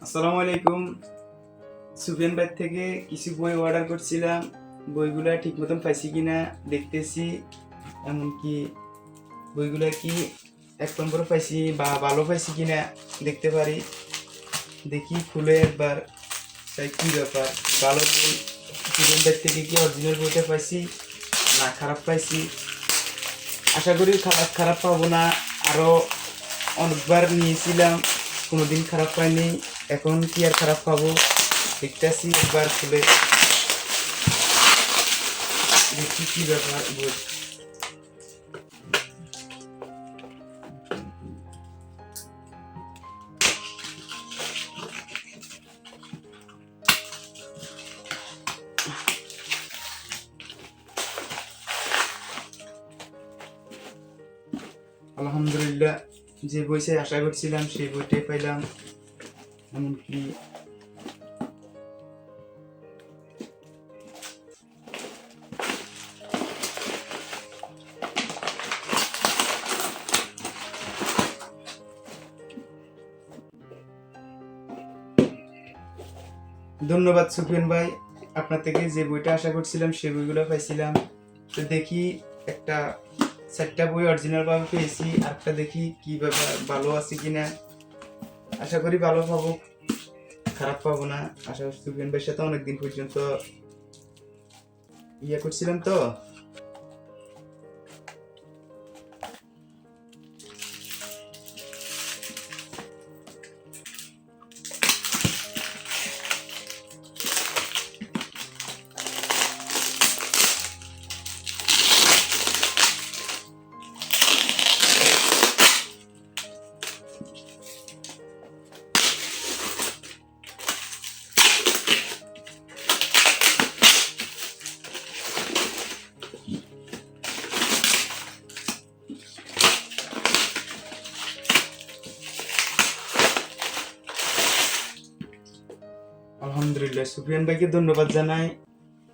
আসসালামু আলাইকুম। সুফিয়ান ভাই থেকে কিছু বই অর্ডার করছিলাম, বইগুলা ঠিক মতন পাইছি কিনা দেখতেছি। এমনকি বইগুলা কি এক নম্বর পাইছি বা ভালো পাইছি কিনা দেখতে পারি। দেখি খুলে একবার, তাই কি ব্যাপার, ভালো বই সুফিয়ান ভাই থেকে কি অরিজিনাল বইটা পাইছি না খারাপ পাইছি। আশা করি খারাপ পাবো না। আরও অনেকবার নিয়েছিলাম, কোনোদিন খারাপ পাইনি, এখন কি আর খারাপ পাবো। দেখতেছি একবার খুলে, দেখি কি ব্যাপার বই। আলহামদুলিল্লাহ, যে বইটা আশা করছিলাম সেই বইটাই পাইলাম। এমনকি ধন্যবাদ সুফিয়ান ভাই, আপনার থেকে যে বইটা আশা করছিলাম সেই বইগুলো পাইছিলাম। তো দেখি একটা 4টা বই অরিজিনাল ভাবে পেয়েছি, আরেকটা দেখি কি ব্যাপার, ভালো আছে কিনা। আশা করি ভালো পাবো, খারাপ পাবো না। আশা করি সুফিয়ান ভাইয়ের সাথে অনেকদিন পর্যন্ত করছিলাম তো। আলহামদুলিল্লাহ, সুফিয়ান ভাইকে ধন্যবাদ জানাই।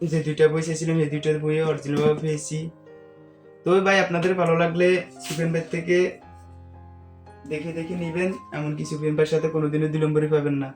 যে 2টা বই চেয়েছিলাম এই 2টা বই অরিজিনাল ভাবে পেয়েছি। তো ভাই, আপনাদের ভালো লাগলে সুফিয়ান ভাই থেকে দেখে দেখে নিবেন, এমনকি সুফিয়ান ভাইয়ের সাথে কোনোদিনও দুই নম্বরই পাবেন না।